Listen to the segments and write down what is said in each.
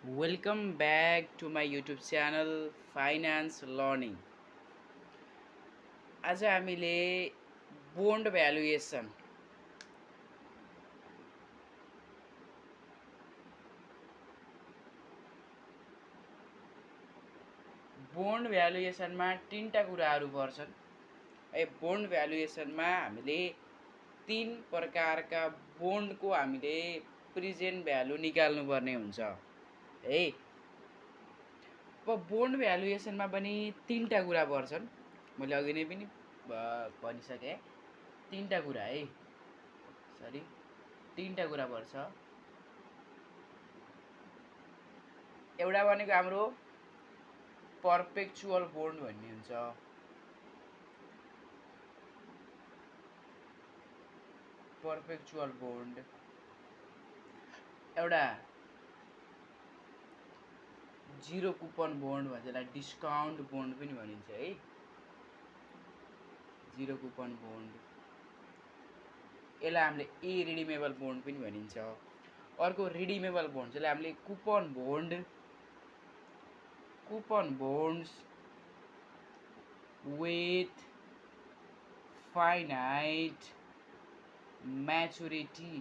Welcome back to my YouTube channel Finance Learning. आज हामीले bond valuation bond भ्यालुएसनमा तीनटा कुराहरू पर्छन्। बोन्ड भ्यालुएसनमा हामीले तीन प्रकारका बोन्डको हामीले प्रेजेन्ट भ्यालु निकाल्नु पर्ने हुन्छ है। अब बोन्ड भ्यालुएसनमा पनि तीनटा कुरा पर्छन्। मैले अघि नै पनि भनिसकेँ तीनटा कुरा है। तीनटा कुरा पर्छ। एउटा भनेको हाम्रो पर्पेचुअल बोन्ड भन्ने हुन्छ। पर्पेचुअल बोन्ड एउटा जीरो कुपन बोन्ड भन्छ, जसलाई डिस्काउन्ट बोन्ड पनि भनिन्छ है। जीरो कुपन बोन्ड यसलाई हामीले इरिडिमेबल बोन्ड पनि भनिन्छ। अर्को रिडिमेबल बोन्ड जसलाई हामीले coupon bonds with finite maturity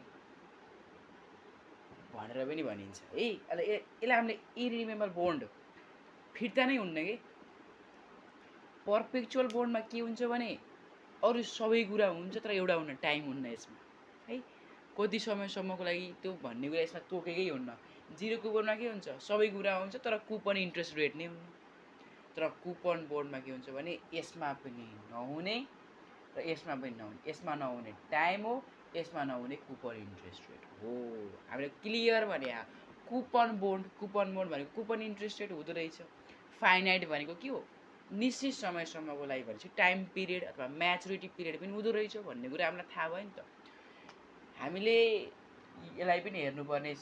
भनेर पनि भनिन्छ है। यसलाई हामीले इरिडिमेबल बोन्ड फिर्ता नै हुन्न कि। पर्पेचुअल बोन्डमा के हुन्छ भने अरू सबै कुरा हुन्छ तर एउटा हुन्न, टाइम हुन्न यसमा है। कति समयसम्मको लागि त्यो भन्ने कुरा यसमा तोकेकै हुन्न। जीरो कुपनमा के हुन्छ, सबै कुरा हुन्छ तर कुपन इन्ट्रेस्ट रेट नै हुन्न। तर कुपन बोन्डमा के हुन्छ भने यसमा पनि नहुने र यसमा पनि नहुने। यसमा नहुने टाइम हो, यसमा नहुने कुपन इन्ट्रेस्ट रेट हो। हामीले क्लियर भने कुपन बोन्ड भनेको कुपन इन्ट्रेस्ट रेट हुँदो रहेछ। फाइनाइट भनेको के हो, निश्चित समयसम्मको लागि भनेपछि टाइम पिरियड अथवा म्याचुरिटी पिरियड पनि हुँदो रहेछ भन्ने कुरा हामीलाई थाहा भयो नि त। हामीले यसलाई पनि हेर्नुपर्ने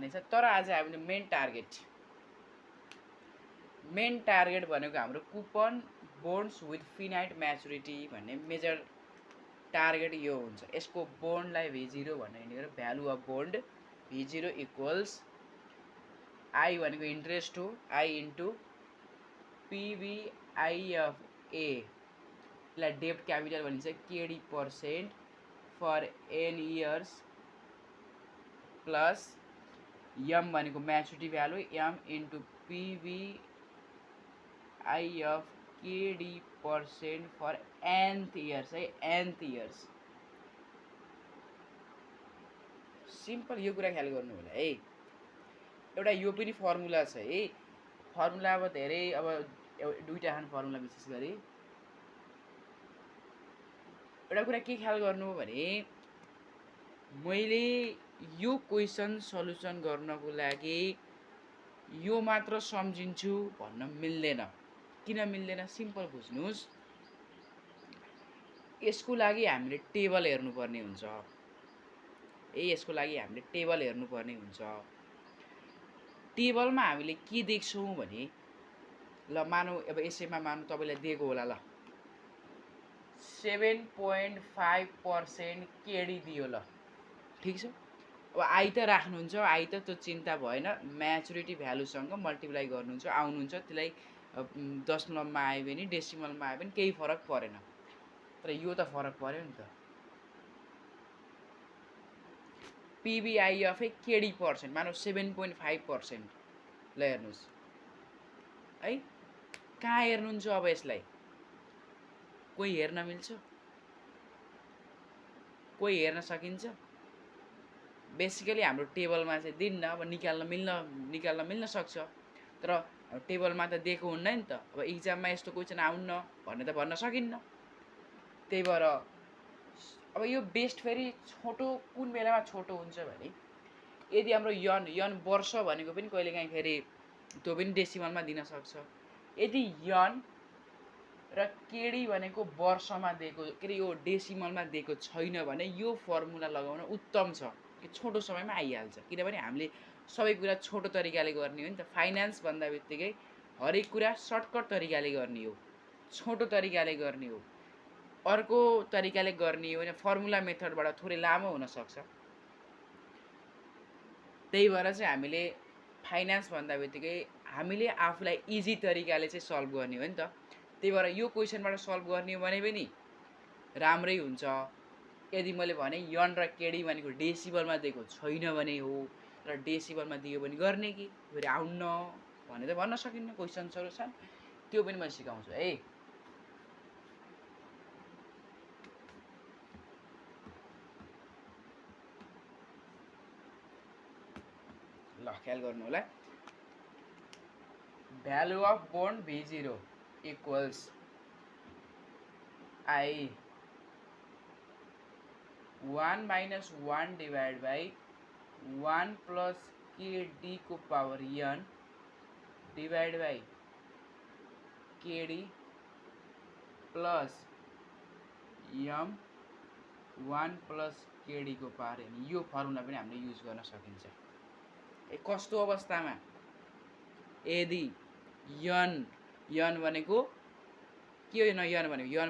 छ। तर आज हामीले मेन टार्गेट भनेको हाम्रो coupon bonds with finite maturity भन्ने मेजर टार्गेट यो हुन्छ। यसको बोन्डलाई V0 भनेर हिँडेर value of bond V0 equals I भनेको इन्ट्रेस्ट हो, आई इन्टु PVIFA, यसलाई डेब्ट क्यापिटल भनिन्छ, KD% for N years plus M भनेको maturity value M into PVIF KD% for nth years है, nth इयर्स। सिम्पल यो कुरा ख्याल गर्नु होला है। एउटा यो पनि फर्मुला छ है। फर्मुला अब धेरै दुईटा खान फर्मुला विशेष गरी। एउटा कुरा के ख्याल गर्नु हो भने मैले यो क्वेसन सल्युसन गर्नको लागि यो मात्र सम्झिन्छु भन्न मिल्दैन। किन मिल्दैन, सिम्पल बुझ्नुहोस्। यसको लागि हामीले टेबल हेर्नुपर्ने हुन्छ है। यसको लागि हामीले टेबल हेर्नुपर्ने हुन्छ। टेबलमा हामीले के देख्छौँ भने ल मानौँ अब यसैमा मानौँ तपाईँलाई दिएको होला, ल 7.5% केडी दियो, ल ठिक छ। अब आई त राख्नुहुन्छ, आई त त्यो चिन्ता भएन, म्याचुरिटी भ्यालुसँग मल्टिप्लाई गर्नुहुन्छ, आउनुहुन्छ। त्यसलाई दशमलवमा आयो भने डेसिमलमा आयो भने केही फरक परेन। तर यो त फरक पर्यो नि त। PVIF KD% मानौँ 7.5%। ल हेर्नुहोस् है, कहाँ हेर्नुहुन्छ अब यसलाई? कोही हेर्न मिल्छ, कोही हेर्न सकिन्छ? बेसिकली हाम्रो टेबलमा चाहिँ दिन्न, अब निकाल्न मिल्न सक्छ। तर टेबलमा त दिएको हुन्न नि त। अब इक्जाममा यस्तो क्वेसन आउन्न भन्ने त भन्न सकिन्न। त्यही भएर अब यो बेस्ट फेरि छोटो कुन बेलामा छोटो हुन्छ भने यदि हाम्रो यन वर्ष भनेको पनि कहिलेकाहीँ फेरि त्यो पनि डेसिमलमा दिन सक्छ। यदि यन र केडी भनेको वर्षमा दिएको के अरे यो डेसिमलमा दिएको छैन भने यो फर्मुला लगाउन उत्तम छ कि छोटो समयमा आइहाल्छ। किनभने हामीले सबै कुरा छोटो तरिकाले गर्ने हो नि त। फाइनान्स भन्दा बित्तिकै हरेक कुरा सर्टकट तरिकाले गर्ने हो, छोटो तरिकाले गर्ने हो। अर्को तरिकाले गर्ने हो भने फर्मुला मेथडबाट थोरै लामो हुन सक्छ। त्यही भएर चाहिँ हामीले फाइनेन्स भन्दा बित्तिकै हामीले आफूलाई इजी तरिकाले चाहिँ सल्भ गर्ने हो नि त। त्यही भएर यो क्वेसनबाट सल्भ गर्ने हो भने पनि राम्रै हुन्छ। यदि मैले भने यन र केडी भनेको डेसिबलमा दिएको छैन भने हो, र डेसिबलमा दियो भने गर्ने कि फेरि आउन्न भने त भन्न सकिन्न। क्वेसन सल्युसन त्यो पनि म सिकाउँछु है। ल ख्याल गर्नु होला। Value of bond V0 equals I 1 minus 1 divided by 1 plus KD को power n divided by KD plus m 1 plus KD को पावर n। यो फर्मुला पनि हामीले युज गर्न सकिन्छ। कस्तो अवस्थामा? यदि n भनेको के हो? n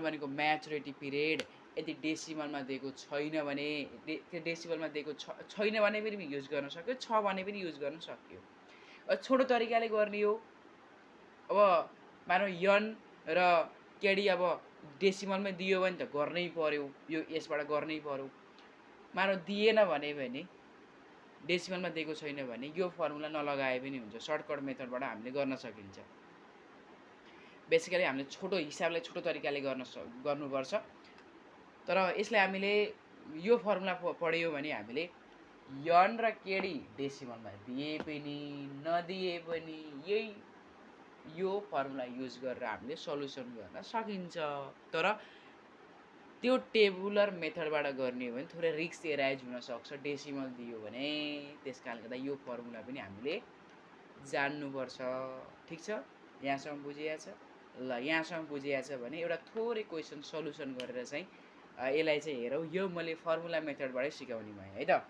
भनेको म्याचुरिटी पिरियड। यदि डेसिमलमा दिएको छैन भने, त्यो डेसिमलमा दिएको छैन भने पनि युज गर्न सक्यो, छ भने पनि युज गर्न सक्यो। छोटो तरिकाले गर्ने हो। अब मानौ n र केडी अब डेसिमलमै दियो भने त गर्नै पर्यो, यो यसबाट गर्नै पर्यो। मानौ दिएन भने डेसिमलमा दिएको छैन भने यो फर्मुला नलगाए पनि हुन्छ। सर्टकट मेथडबाट हामीले गर्न सकिन्छ। बेसिकली हामीले छोटो हिसाबले छोटो तरिकाले गर्नुपर्छ। तर यसलाई हामीले यो फर्मुला पढ्यौँ भने हामीले n र केडी डेसिमलमा दिए पनि नदिए पनि यो फर्मुला युज गरेर हामीले सल्युसन गर्न सकिन्छ। तर त्यो टेबुलर मेथडबाट गर्ने हो भने थोरै रिस्क एराइज हुनसक्छ। डेसिमल दियो भने त्यस कारणले गर्दा यो फर्मुला पनि हामीले जान्नुपर्छ। ठिक छ? यहाँसम्म बुझिया छ? ल यहाँसम्म बुझिया छ भने एउटा थोरै क्वेसन सल्युसन गरेर चाहिँ यसलाई चाहिँ हेरौँ। यो मैले फर्मुला मेथडबाटै सिकाउने भएँ है त।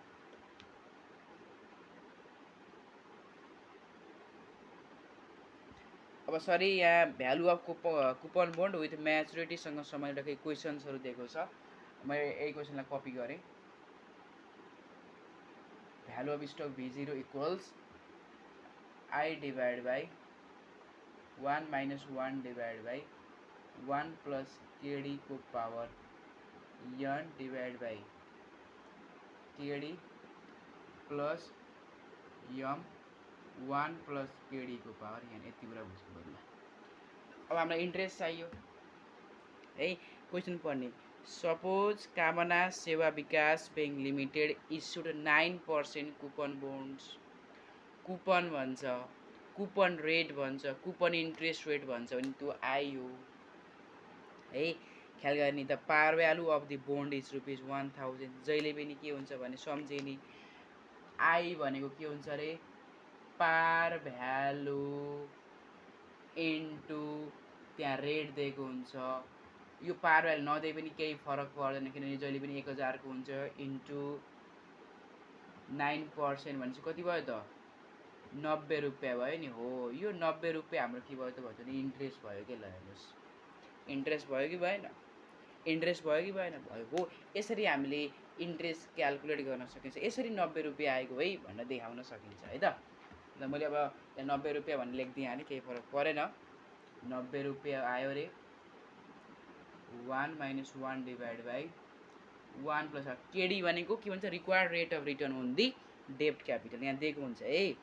अब सरी, यहाँ value of coupon bond with म्याचुरिटीसँग सम्बन्धित केही क्वेसन्सहरू दिएको छ। मैले यही क्वेसनलाई कपी गरेँ। Value of stock V0 equals I divide by 1 minus 1 divide by 1 plus KD को power n divide by KD plus m 1 plus KD को पावर n। यति कुरा बुझ्नु पर्ला। अब हामीलाई इन्ट्रेस्ट चाहियो है। क्वेसन पढ्ने। सपोज कामना सेवा विकास bank limited issued 9% coupon bonds. Coupon भन्छ, कुपन रेट भन्छ, कुपन इन्ट्रेस्ट रेट भन्छ भने त्यो आई हो है। ख्याल गर्ने। द पार value of the bond is ₹1000। जहिले पनि के हुन्छ भने सम्झे नि, आई भनेको के हुन्छ अरे? पार भ्यालु इन्टु त्यहाँ रेट दिएको हुन्छ। यो पार भ्यालु नदिए पनि केही फरक पर्दैन, किनभने जहिले पनि 1000 को हुन्छ। इन्टु 9% भनेपछि कति भयो त? 90 रुपियाँ भयो नि। हो, यो 90 रुपियाँ हाम्रो के भयो त भन्छ नि? इन्ट्रेस्ट भयो कि। ल हेर्नुहोस्, इन्ट्रेस्ट भयो कि भएन? इन्ट्रेस्ट भयो कि भएन? भयो। हो, यसरी हामीले इन्ट्रेस्ट क्यालकुलेट गर्न सकिन्छ। यसरी 90 रुपियाँ आएको है भनेर देखाउन सकिन्छ है त। अन्त मैले अब यहाँ 90 रुपियाँ भनेर लेखिदिएँ भने केही फरक परेन। 90 रुपियाँ आयो अरे। 1 minus 1 divide by 1 plus KD भनेको के भन्छ? Required rate of return on the डेब्ट क्यापिटल। यहाँ दिएको हुन्छ है।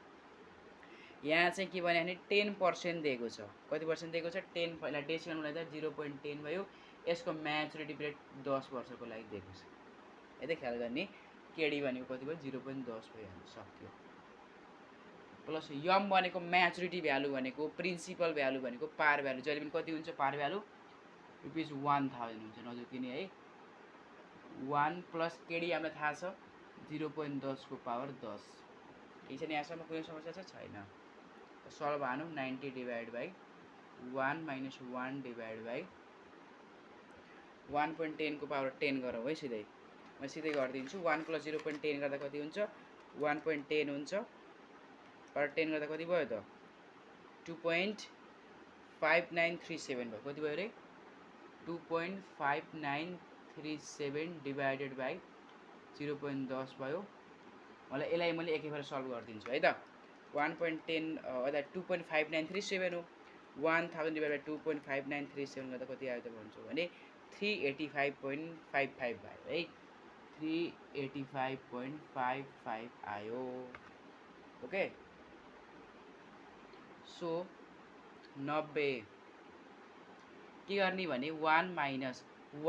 यहाँ चाहिँ के भन्यो भने 10% दिएको छ। कति पर्सेन्ट दिएको छ? 10। पहिला डेसिमल मिलाउँदा 0.10 भयो। यसको म्याचुरिटी पिरियड 10 वर्षको लागि दिएको छ। यतै ख्याल गर्ने। केडी भनेको कति भयो? 0.10 भइहाल्यो, सक्यो। प्लस यम भनेको म्याचुरिटी भ्यालु भनेको, प्रिन्सिपल भ्यालु भनेको पार भ्यालु। जहिले पनि कति हुन्छ पार भ्यालु? ₹1000 हुन्छ। नजुकिने है। 1 प्लस केडी हामीलाई थाहा छ 0.10 को पावर 10। ठिक छ नि? यहाँसम्म कुनै समस्या छ? छैन। सल्भ हानौँ। 90 divide by 1 minus 1 divide by 1.10 को पावर 10 गरौँ है सिधै। म सिधै गरिदिन्छु। 1 प्लस 0.10 गर्दा कति हुन्छ? 1.10 हुन्छ। पावर 10 गर्दा कति भयो त? 2.5937 भयो। कति भयो अरे? 2.5937 डिभाइडेड बाई 0.10 भयो। मलाई यसलाई मैले एकैखेर सल्भ गरिदिन्छु है त 1.10 यता 2.5937 हो 1000 डिभाइड बाई 2.5937 गर्दा कति आयो त भन्छु भने 385.55 भयो है 385.55 आयो ओके सो 90 के गर्ने भने 1 माइनस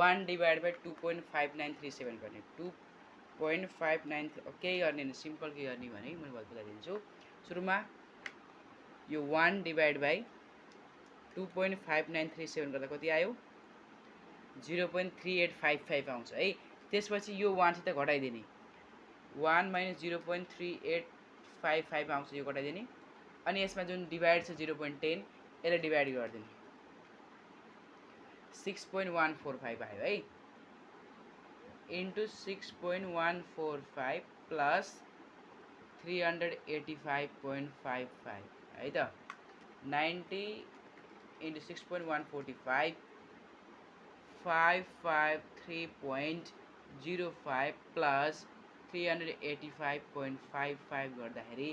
1 डिभाइड बाई 2.5937 गर्ने 2.59 केही गर्ने नि सिम्पल के गर्ने भने मैले बताइदिन्छु सुरुमा यो 1 डिभाइड बाई 2.5937 गर्दा कति आयो 0.3855 आउँछ है त्यसपछि यो 1 सित घटाइदिने 1 माइनस 0.3855 आउँछ यो घटाइदिने अनि यसमा जुन डिभाइड छ 0.10 यसले डिभाइड गरिदिने 6.145 आयो है इन्टु 6.145 प्लस 385.55 है त 90 इन्टु 6.145 553.05 प्लस 385.55 गर्दाखेरि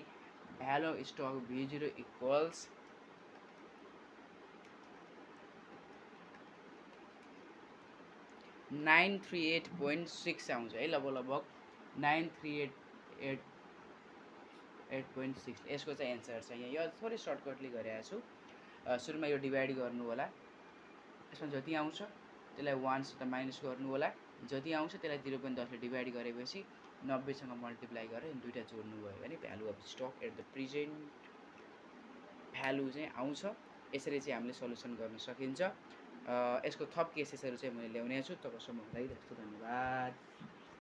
value of stock V0 equals 938.6 आउँछ है लगभग 938.6 यसको चाहिँ एन्सर छ यहाँ यो थोरै सर्टकटले गरेको छु सुरुमा यो डिभाइड गर्नु होला यसमा जति आउँछ त्यसलाई 1 सित माइनस गर्नु होला जति आउँछ त्यसलाई 0.10 ले डिभाइड गरेपछि 90 सँग मल्टिप्लाई गरेर दुईटा जोड्नु भयो भने value of stock at the present value चाहिँ आउँछ यसरी चाहिँ हामीले सल्युसन गर्न सकिन्छ यसको थप केसेसहरु चाहिँ मैले ल्याउने छु तपाईहरुको लागि धन्यवाद।